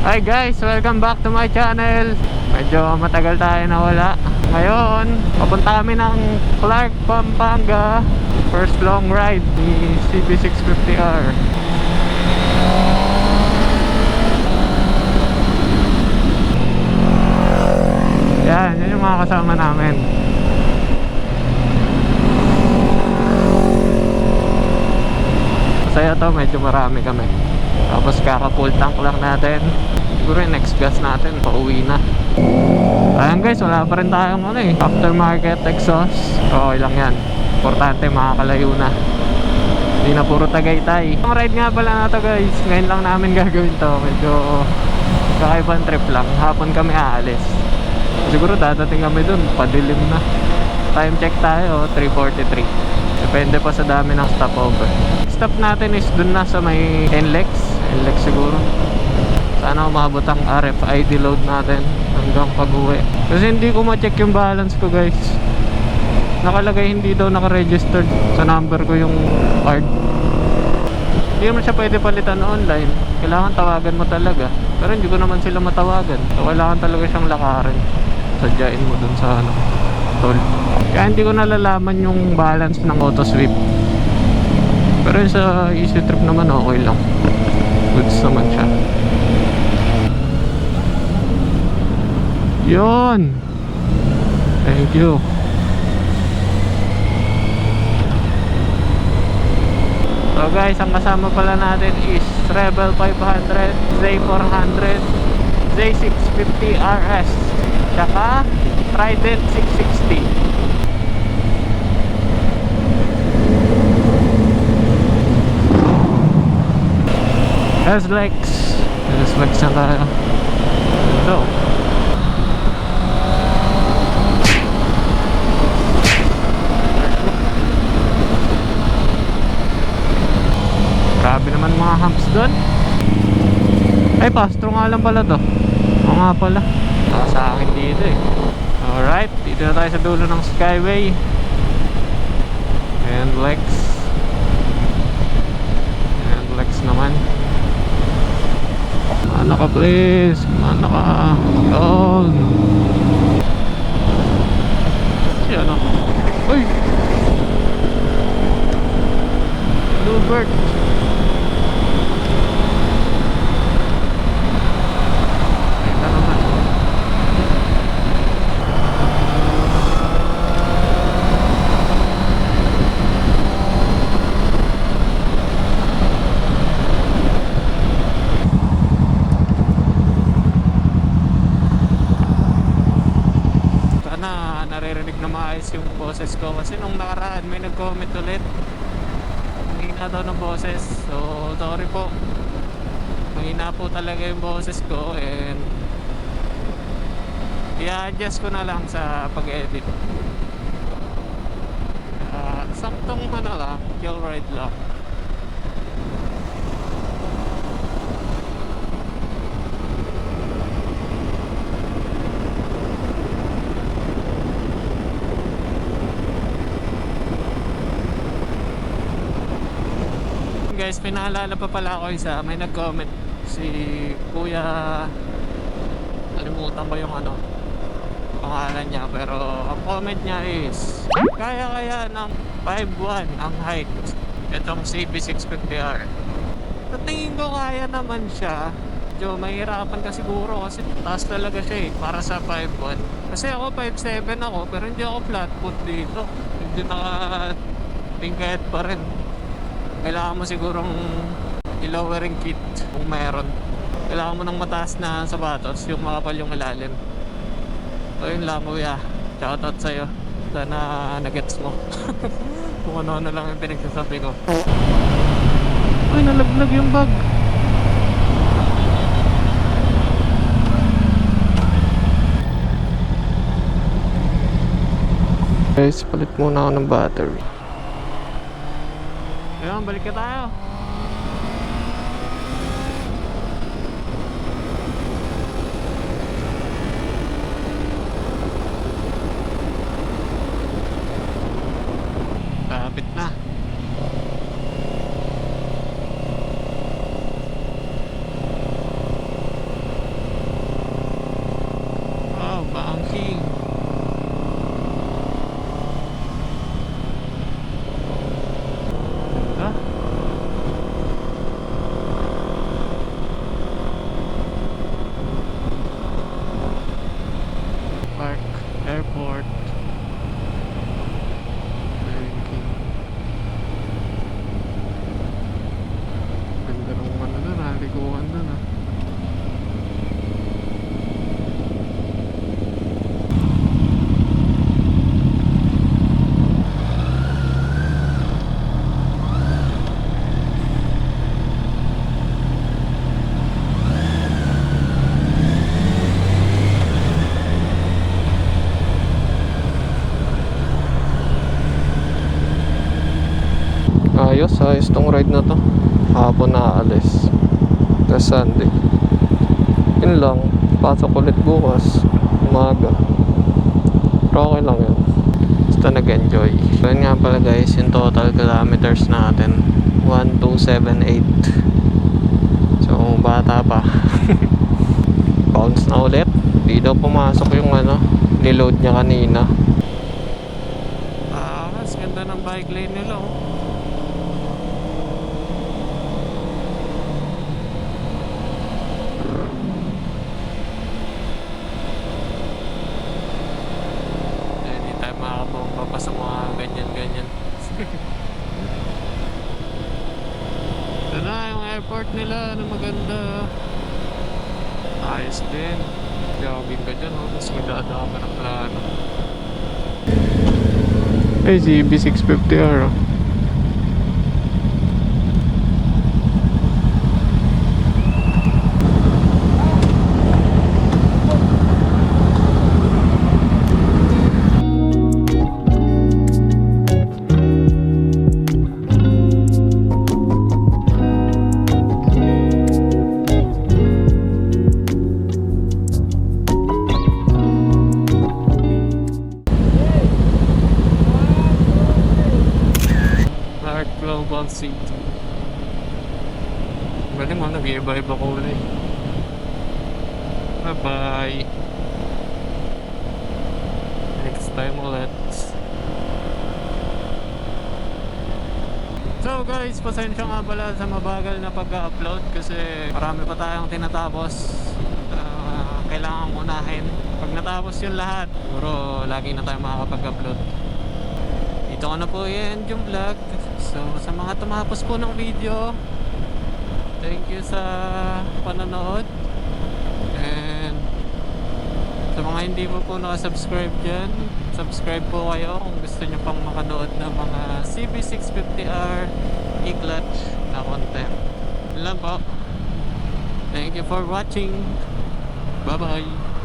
Hi guys, welcome back to my channel. Medyo matagal tayo nawala. Ngayon, papunta kami ng Clark, Pampanga. First long ride ni CB650R. Yan yung mga kasama namin. Masaya to, medyo marami kami. Tapos kaka-full tank lang natin. Siguro yung next gas natin, pauwi na. Ayan guys, wala pa rin tayong aftermarket exhaust. Okay lang yan. Importante makakalayo na. Hindi na puro Tagaytay. Ang ride nga pala na to guys, ngayon lang namin gagawin to. Medyo kakaibang trip lang. Hapon kami aalis. Siguro dadating kami dun, padilim na. Time check tayo, 3:43. Depende pa sa dami ng stopover. Stop natin is dun na sa may NLEX siguro. Sana umabot ang RFID load natin hanggang pag-uwi. Kasi hindi ko ma-check yung balance ko guys. Nakalagay hindi daw naka-registered sa number ko yung card. Hindi naman siya pwede palitan online. Kailangan tawagan mo talaga. Pero hindi ko naman sila matawagan. So kailangan talaga siyang lakarin. Sadyain mo dun sa toll. Kaya hindi ko nalalaman yung balance ng auto sweep. Pero yung sa easy trip naman okay lang. Goods naman siya. Yun. Thank you. So guys, ang kasama pala natin is Rebel 500, Z400, Z650 RS, tsaka Trident 660. S-Lex na tayo. Ito. Grabe naman mga humps doon. Ay, pastro nga lang pala to. Oo nga pala. Saka sa akin dito Alright, dito na tayo sa dulo ng Skyway. And Lex naman. Mana ka please. Mana ka. Yun. Yan o. Uy, Bluebird. Naririnig na maayos yung boses ko kasi nung nakaraan may nag-comment ulit, mahina daw ng boses. So sorry po, mahina po talaga yung boses ko and i-adjust ko na lang sa pag-edit. Saktong lang, chill ride lang. Guys, pinaalala pa pala ako isa, may nag-comment si Kuya, nalimutan ko yung pangalan niya, pero ang comment niya is kaya ng 5'1" ang height itong CB650R. Sa tingin ko kaya naman siya. Medyo mahirapan ka siguro kasi taas talaga siya para sa 5'1". Kasi ako 5'7" ako, pero hindi ako flat foot dito, hindi naka-tingkayat pa rin. Kailangan mo sigurong i-lowering kit kung meron. Kailangan mo ng mataas na sapatos, yung makapal yung ilalim. So yun lang kuya, shoutout sa'yo. Sana nagets mo. Kung ano-ano lang yung pinagsasabi ko. Ay, nalaglag yung bag. Guys, palit muna ako ng battery. Ayun, balik ka tayo. Kapit na. Sayos tong ride na to. Hapon na aalis. Tapos Sunday. Yun lang. Pasok ulit bukas. Umaga. Pero okay lang yun. Basta nag-enjoy. So yun nga pala guys, yung total kilometers natin. 1278. So bata pa. Bounce na ulit. Di daw pumasok yung niload niya kanina. Mas ganda ng bike lane nila oh. Hindi tayo makakabomba pa sa mga ganyan-ganyan. Ito na yung airport nila na maganda. Ayos din. Jogging ka dyan oh. Tapos magdadaan ka ng plano. Ay, si EB650R oh. Global seat. Galing mo, nag-iiba-iba kulay. Bye-bye. Next time ulit. So guys, pasensya nga pala sa mabagal na pag-upload kasi marami pa tayong tinatapos. Kailangan unahin. Pag natapos yung lahat, siguro lagi na tayo makakapag-upload. Dito ko na po i-end yung vlog. So sa mga tumapos po ng video, thank you sa panonood. And sa mga hindi po nakasubscribe dyan, subscribe po kayo kung gusto nyo pang makanood ng mga CB650R e-clutch na content. Yun lang po. Thank you for watching. Bye bye.